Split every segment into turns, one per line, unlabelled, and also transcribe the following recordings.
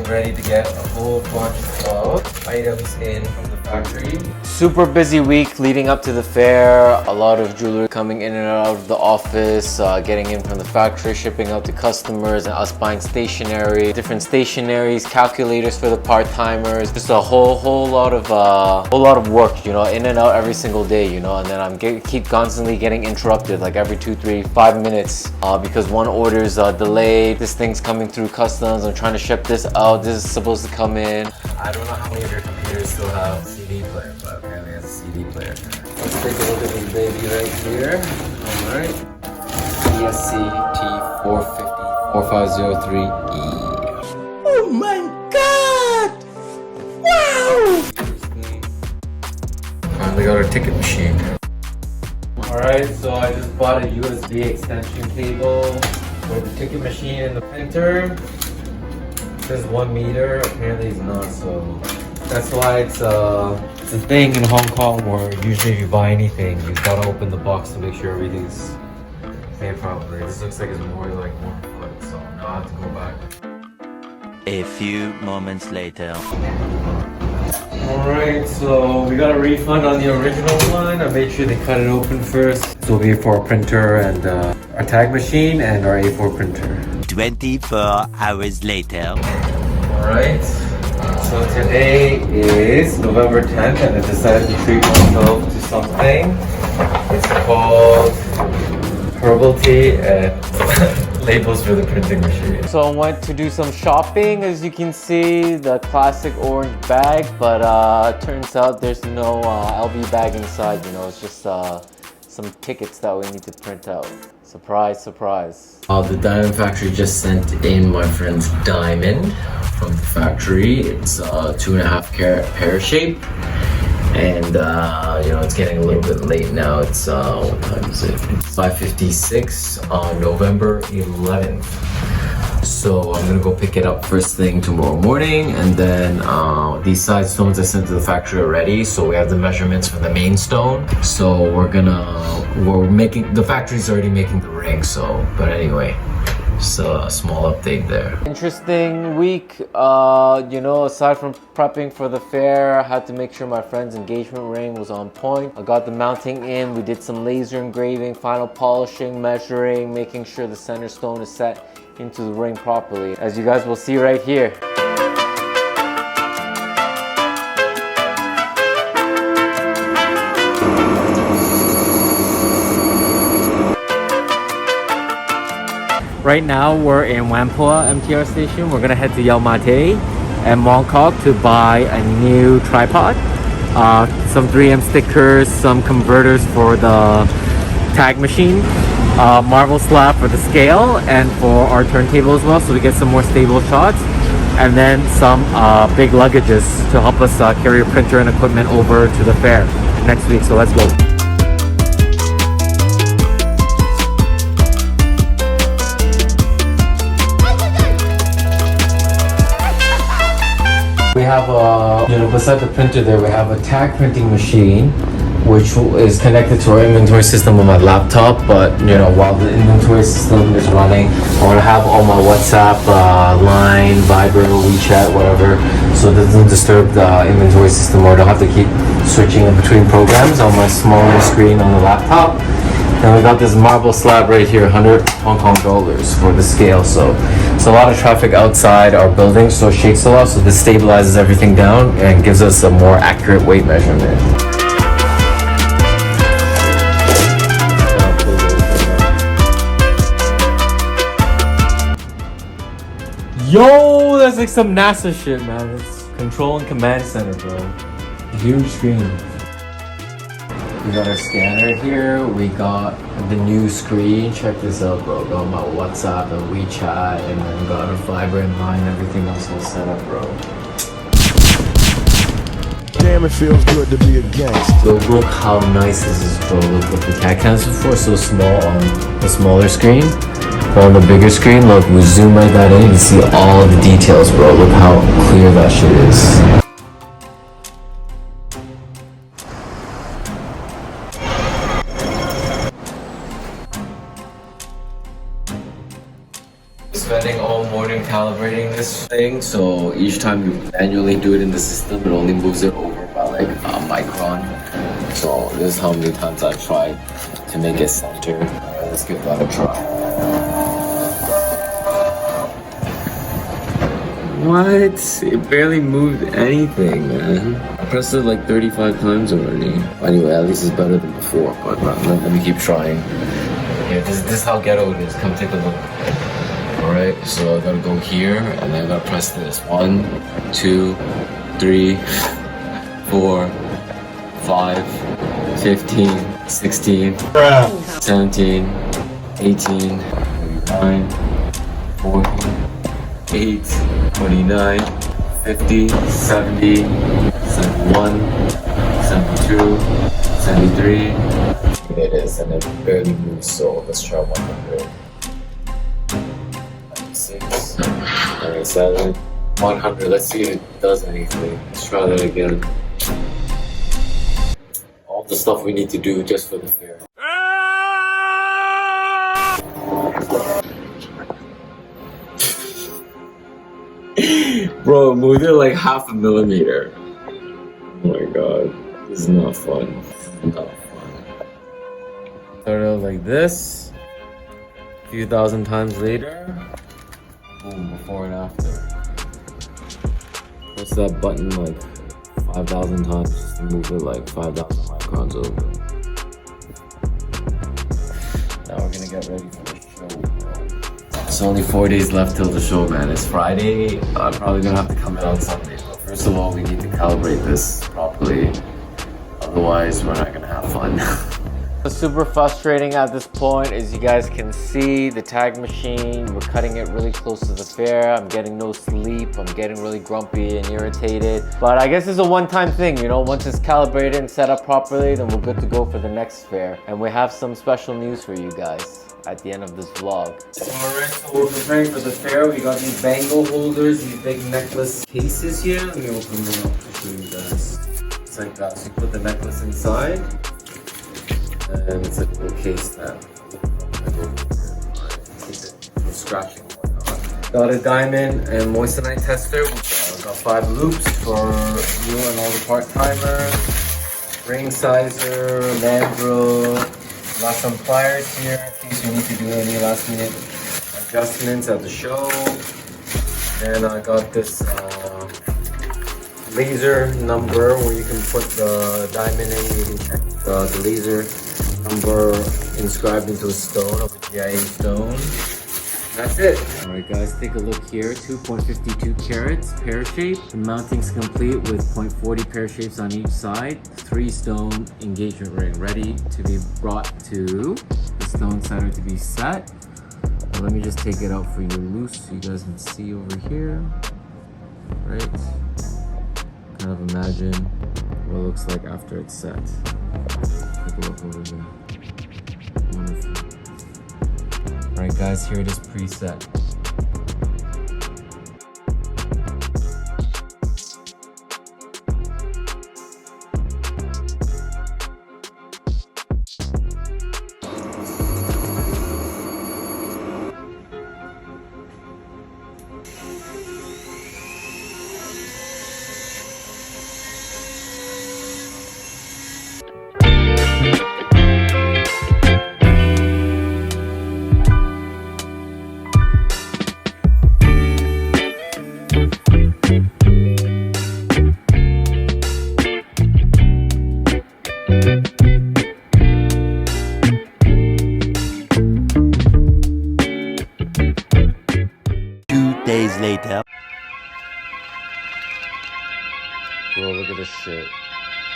ready to get a whole bunch of items in from the factory.
Super busy week leading up to the fair. A lot of jewelry coming in and out of the office, getting in from the factory, shipping out to customers, and us buying stationery, different stationaries, calculators for the part-timers. Just a whole lot of work, you know, in and out every single day, you know. And then I'm keep constantly getting interrupted, like every 2, 3, 5 minutes, because one order's delayed. This thing's coming through customs. I'm trying to ship this out. This is supposed to come in.
I don't know how many of your computers still have CD player, but apparently it has a CD player. Let's take a look at this baby right here. Alright. ESC T450-4503E.
Oh my god! Wow!
Finally got our ticket machine. Alright, so I just bought a USB extension cable for the ticket machine and the printer. It says 1 meter, apparently it's not, so that's why it's a thing in Hong Kong where usually if you buy anything, you've got to open the box to make sure everything's made properly. This looks like it's more like 1 foot, so now I have to go back.
A few moments later.
Alright, so we got a refund on the original one. I made sure they cut it open first. This will be for our printer and our tag machine and our A4 printer.
24 hours later.
Alright, so today is November 10th and I decided to treat myself to something. It's called herbal tea and labels for the printing machine.
So I went to do some shopping, as you can see, the classic orange bag, but turns out there's no LV bag inside, you know, it's just some tickets that we need to print out. Surprise, surprise.
The diamond factory just sent in my friend's diamond from the factory. It's a 2.5 carat pear shape. And you know, it's getting a little bit late now. It's what time is it? It's 5:56 on November 11th. So I'm gonna go pick it up first thing tomorrow morning, and then these side stones I sent to the factory already. So we have the measurements for the main stone. So we're making, the factory's already making the ring. So, but anyway. So a small update there.
Interesting week, you know, aside from prepping for the fair, I had to make sure my friend's engagement ring was on point. I got the mounting in, we did some laser engraving, final polishing, measuring, making sure the center stone is set into the ring properly, as you guys will see right here. Right now we're in Whampoa MTR station. We're gonna head to Yau Ma Tei and Mongkok to buy a new tripod, some 3M stickers, some converters for the tag machine, marble slab for the scale and for our turntable as well, so we get some more stable shots, and then some big luggages to help us carry our printer and equipment over to the fair next week. So let's go. We have you know, beside the printer there, we have a tag printing machine, which is connected to our inventory system on my laptop. But you know, while the inventory system is running, I want to have all my WhatsApp, Line, Viber, WeChat, whatever, so it doesn't disturb the inventory system, or I don't have to keep switching in between programs on my smaller screen on the laptop. And we got this marble slab right here, 100 Hong Kong dollars for the scale. So it's a lot of traffic outside our building, so it shakes a lot. So this stabilizes everything down and gives us a more accurate weight measurement. Yo, that's like some NASA shit, man. It's control and command center, bro. Huge screen. We got our scanner here, we got the new screen, check this out bro, got my WhatsApp and WeChat, and then got our Viber and Line, everything else all set up bro.
Damn, it feels good to be a gangster.
So look how nice this is bro, look what the CAD cancel for, so small on the smaller screen. But on the bigger screen, look, we zoom right that in, you can see all the details bro, look how clear that shit is. Spending all morning recording calibrating this thing, so each time you manually do it in the system, it only moves it over by like a micron. So this is how many times I've tried to make it center. Let's give that a try. What? It barely moved anything, man. I pressed it like 35 times already. Anyway, at least it's better than before, but let me keep trying. Yeah, this is how ghetto it is. Come take a look. Alright, so I gotta go here, and then I gotta press this. 1, 2, 3, 4, 5, 15, 16, 17, 18, 19, 20, 8, 29, 50, 70, 71, 72, 73. It is, and it barely moves, so let's try 100. 96, 97, 100. Let's see if it does anything. Let's try that again. All the stuff we need to do just for the fair. Bro, moved it like half a millimeter. Oh my god. This is not fun. This is not fun. Start out like this. A few thousand times later. Boom, before and after. Press that button like 5,000 times just to move it like 5,000 microns over. Now we're gonna get ready for the show, bro. It's only 4 days left till the show, man. It's Friday. I'm probably gonna have to come in on Sunday. But first of all, we need to calibrate this properly. Otherwise, we're not gonna have fun. What's super frustrating at this point is you guys can see the tag machine. We're cutting it really close to the fair. I'm getting no sleep. I'm getting really grumpy and irritated. But I guess it's a one-time thing, you know. Once it's calibrated and set up properly, then we're good to go for the next fair. And we have some special news for you guys at the end of this vlog. Alright, so we're preparing for the fair. We got these bangle holders, these big necklace cases here. Let me open them up to show you guys. It's like that. So you put the necklace inside. And it's like a little case that keep it from scratching and whatnot. Got a diamond and moissanite tester. Got 5 loops for you and all the part-timers. Ring sizer, mandrel. Got some pliers here in case you need to do any last-minute adjustments at the show. And I got this laser number where you can put the diamond in. You can check the laser number inscribed into a stone, of a GIA stone. That's it. Alright guys, take a look here. 2.52 carats, pear shape. The mounting's complete with 0.40 pear shapes on each side. 3 stone engagement ring ready to be brought to the stone center to be set. Now, let me just take it out for you loose so you guys can see over here. Right? Kind of imagine what it looks like after it's set. Take a look over there. Wonderful. Alright guys, here it is preset.
Days later.
Bro, look at this shit.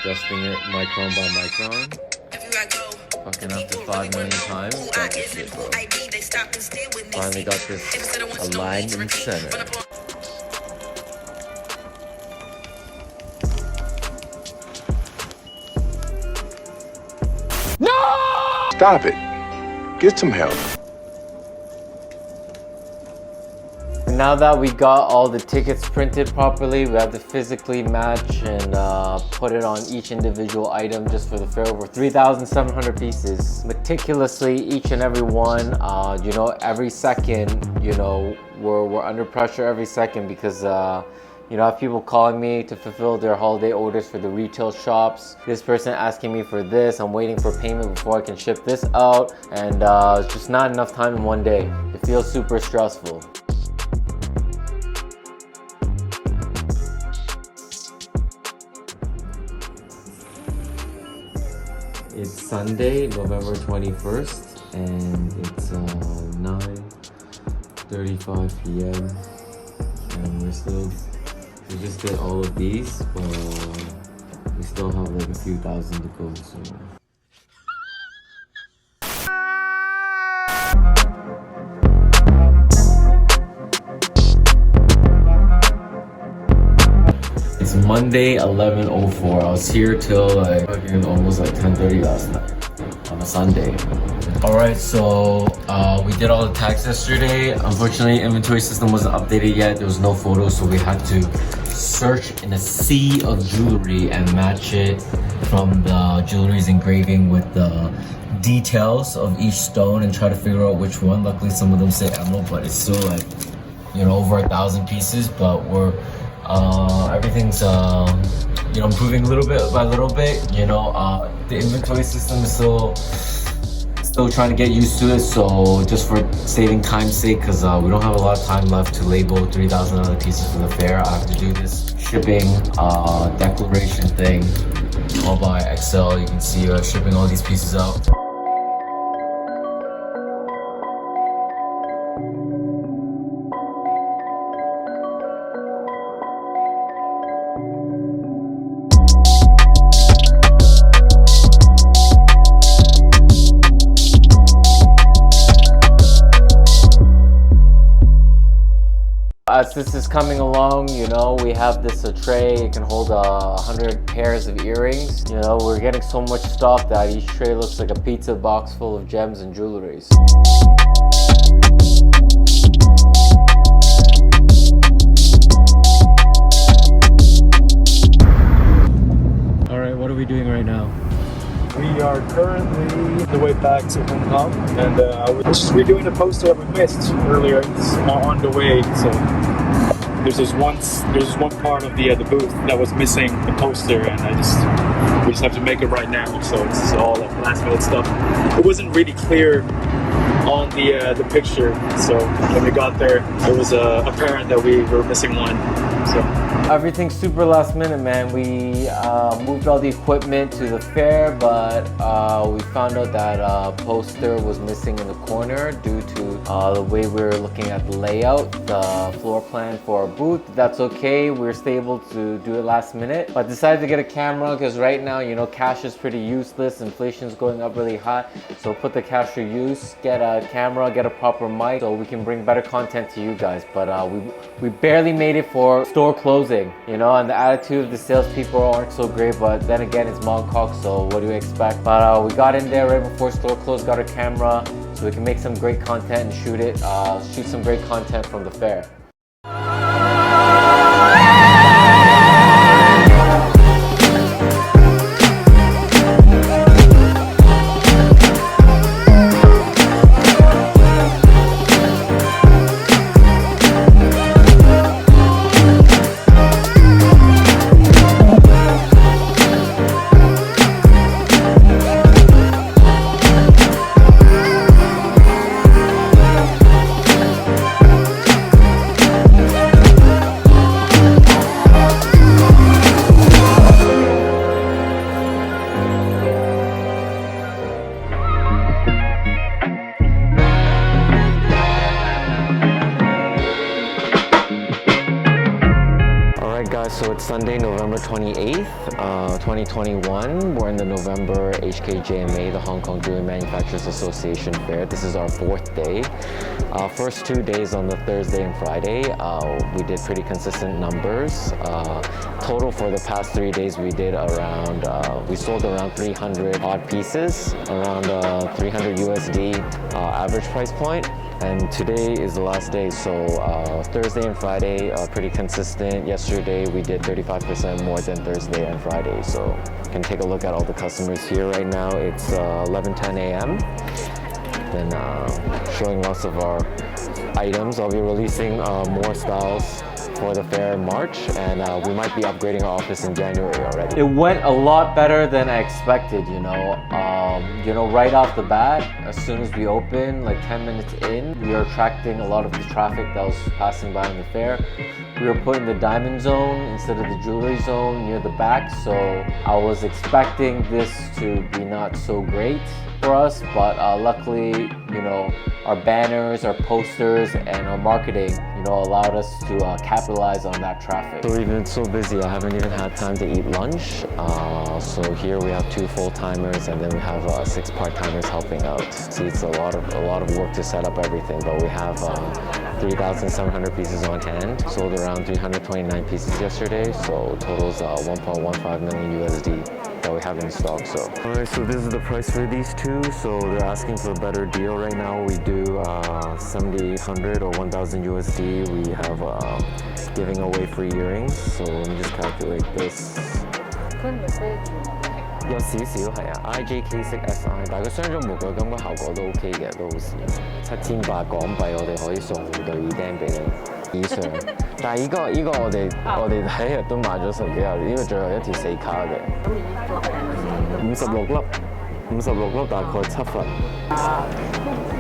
Adjusting it micron by micron. Fucking after 5 million times. Got this shit, bro. Finally got this aligned in center.
Stop it. Get some help.
now that we got all the tickets printed properly, we have to physically match and put it on each individual item just for the fair. Over 3,700 pieces, meticulously, each and every one. You know, every second, you know, we're under pressure every second because you know, I have people calling me to fulfill their holiday orders for the retail shops. This person asking me for this. I'm waiting for payment before I can ship this out. And it's just not enough time in one day. It feels super stressful. It's Sunday, November 21st, and it's 9:35 p.m. and we just did all of these, but we still have like a few thousand to go, so. It's Monday, 11:04. I was here till like fucking almost like 10:30 last night on a Sunday. Alright, so we did all the tags yesterday. Unfortunately, inventory system wasn't updated yet. There was no photos, so we had to search in a sea of jewelry and match it from the jewelry's engraving with the details of each stone and try to figure out which one. Luckily, some of them say emerald, but it's still like, you know, over 1,000 pieces. But we're everything's you know, improving little bit by little bit. You know, the inventory system is still trying to get used to it, so just for saving time's sake, because we don't have a lot of time left to label 3,000 other pieces for the fair, I have to do this shipping declaration thing all by Excel. You can see shipping all these pieces out. As this is coming along, you know, we have this tray. It can hold 100 pairs of earrings. You know, we're getting so much stuff that each tray looks like a pizza box full of gems and jewelries. All right, what are we doing right now?
We are currently on the way back to Hong Kong, and we're just redoing the poster that we missed earlier. It's on the way, so there's this one part of the booth that was missing the poster, and we just have to make it right now. So it's all like last minute stuff. It wasn't really clear on the picture, so when we got there, it was apparent that we were missing one. So
everything's super last minute, man. We moved all the equipment to the fair, but we found out that poster was missing in the corner due to the way we were looking at the layout, the floor plan for our booth. That's okay, we're still able to do it last minute, but decided to get a camera because right now, you know, cash is pretty useless. Inflation's going up really high, so put the cash to use, get a camera, get a proper mic so we can bring better content to you guys. But we barely made it for store closing, you know, and the attitude of the salespeople aren't so great, but then again, it's Mongkok, so what do you expect? But we got in there right before store closed, got a camera so we can make some great content and shoot some great content from the fair. So it's Sunday, November 28th, 2021. We're in the November HKJMA, the Hong Kong Jewelry Manufacturers Association Fair. This is our 4th day. First 2 days on the Thursday and Friday, we did pretty consistent numbers. Total for the past 3 days, we did around, we sold around 300 odd pieces, around 300 USD average price point. And today is the last day, so Thursday and Friday are pretty consistent. Yesterday we did 35% more than Thursday and Friday, so you can take a look at all the customers here right now. It's 11:10 a.m. Then showing lots of our items. I'll be releasing more styles for the fair in March, and we might be upgrading our office in January already. It went a lot better than I expected, you know. Right off the bat, as soon as we opened, like 10 minutes in, we were attracting a lot of the traffic that was passing by in the fair. We were put in the diamond zone instead of the jewelry zone near the back, so I was expecting this to be not so great for us, but luckily, our banners, our posters, and our marketing, allowed us to capitalize on that traffic. So we've been so busy, I haven't even had time to eat lunch. So here we have 2 full-timers, and then we have 6 part-timers helping out. See, it's a lot of work to set up everything, but we have 3,700 pieces on hand. Sold around 329 pieces yesterday, so totals 1.15 million USD. That we have in stock. So alright, so this is the price for these two. So they're asking for a better deal right now. We do 7,800 or 1,000 USD. We have giving away free earrings. So let me just calculate this. 有少少係啊 ，IJK 式 SI， 但係佢鑲咗玫瑰金嘅效果都 OK 嘅，都好試。7,800港幣我哋可以送對耳釘俾你以上，但係依個我哋第一日都賣咗10幾廿，呢個最後一條4卡嘅。56粒大概7份。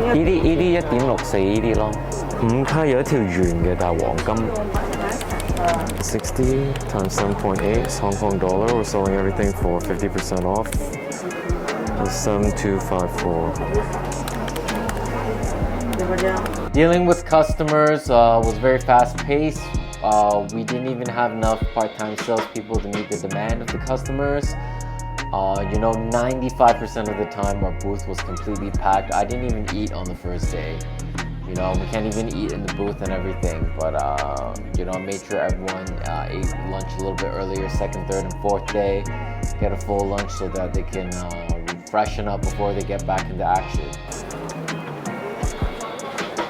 呢啲1.64呢啲咯，5卡有一條圓嘅，但係黃金。60 times 7.8 Hong Kong dollar. We're selling everything for 50% off. 7254.
Dealing with customers was very fast-paced. We didn't even have enough part-time salespeople to meet the demand of the customers. 95% of the time our booth was completely packed. I didn't even eat on the first day. We can't even eat in the booth and everything, but I made sure everyone ate lunch a little bit earlier, 2nd, 3rd, and 4th day. Get a full lunch so that they can freshen up before they get back into action.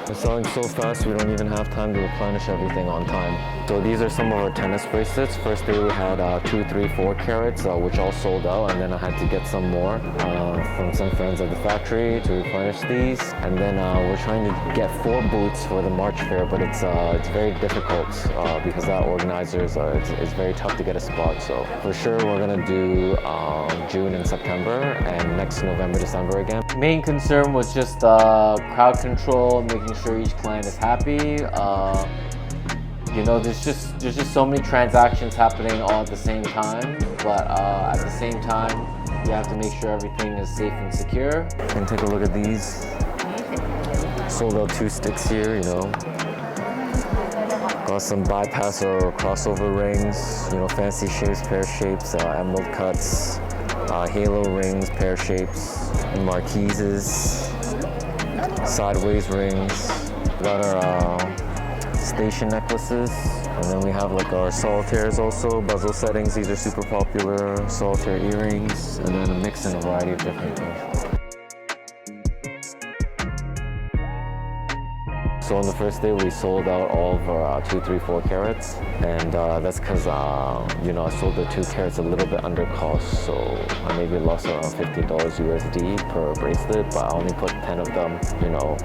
We're selling so fast we don't even have time to replenish everything on time. So these are some of our tennis bracelets. First day we had 2, 3, 4 carats, which all sold out, and then I had to get some more from some friends at the factory to replenish these. And then we're trying to get 4 boots for the March fair, but it's very difficult because that organizers it's very tough to get a spot. So for sure we're gonna do June and September, and next November, December again.
Main concern was just crowd control, making sure each client is happy. There's just so many transactions happening all at the same time, but at the same time, you have to make sure everything is safe and secure.
And take a look at these. Sold out 2 sticks here, Got some bypass or crossover rings, fancy shapes, pear shapes, emerald cuts, halo rings, pear shapes, marquises, sideways rings. Got our station necklaces, and then we have like our solitaires also, bezel settings. These are super popular, solitaire earrings, and then a mix and a variety of different things. So on the first day we sold out all of our 2, 3, 4 carats, and that's because I sold the 2 carats a little bit under cost, so I maybe lost around $15 USD per bracelet, but I only put 10 of them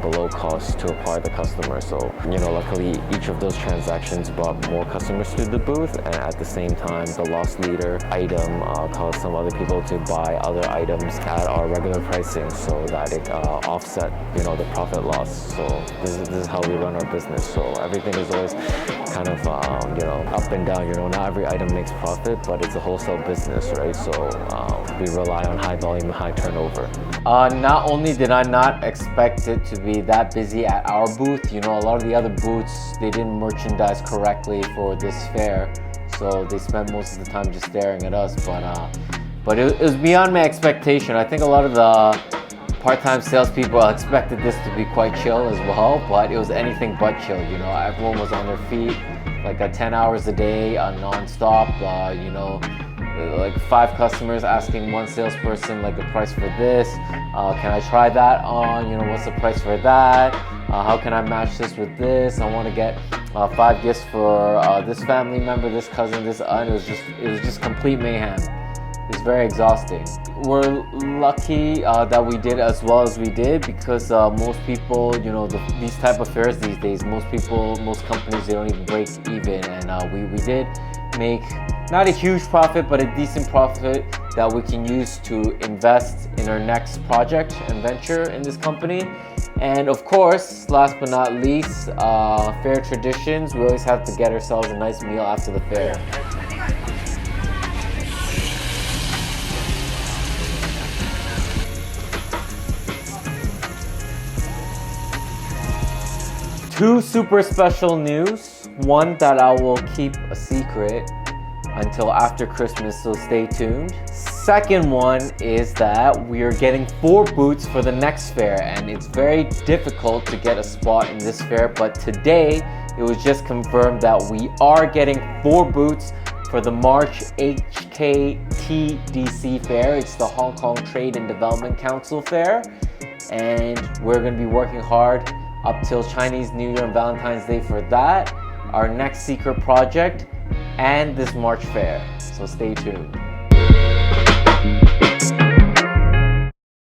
below cost to acquire the customer. So luckily each of those transactions brought more customers to the booth, and at the same time the loss leader item caused some other people to buy other items at our regular pricing, so that it offset the profit loss. So this is how we run our business. So everything is always kind of up and down. Not every item makes profit, but it's a wholesale business, right? So we rely on high volume, high turnover.
Not only did I not expect it to be that busy at our booth, a lot of the other booths, they didn't merchandise correctly for this fair, so they spent most of the time just staring at us. But it was beyond my expectation. I think a lot of the part-time salespeople expected this to be quite chill as well, but it was anything but chill. Everyone was on their feet like 10 hours a day, non-stop. Like 5 customers asking one salesperson like the price for this. Can I try that on? What's the price for that?
How can I match this with this? I want to get 5 gifts for this family member, this cousin, this aunt. It was just complete mayhem. It's very exhausting. We're lucky that we did as well as we did, because most people, you know, these type of fairs these days, most companies, they don't even break even, and we did make not a huge profit, but a decent profit that we can use to invest in our next project and venture in this company. And of course, last but not least, fair traditions. We always have to get ourselves a nice meal after the fair. Two super special news. One that I will keep a secret until after Christmas, so stay tuned. Second one is that we are getting 4 booths for the next fair, and it's very difficult to get a spot in this fair, but today it was just confirmed that we are getting 4 booths for the March HKTDC fair. It's the Hong Kong Trade and Development Council fair, and we're going to be working hard up till Chinese New Year and Valentine's Day for that, our next secret project, and this March fair. So stay tuned.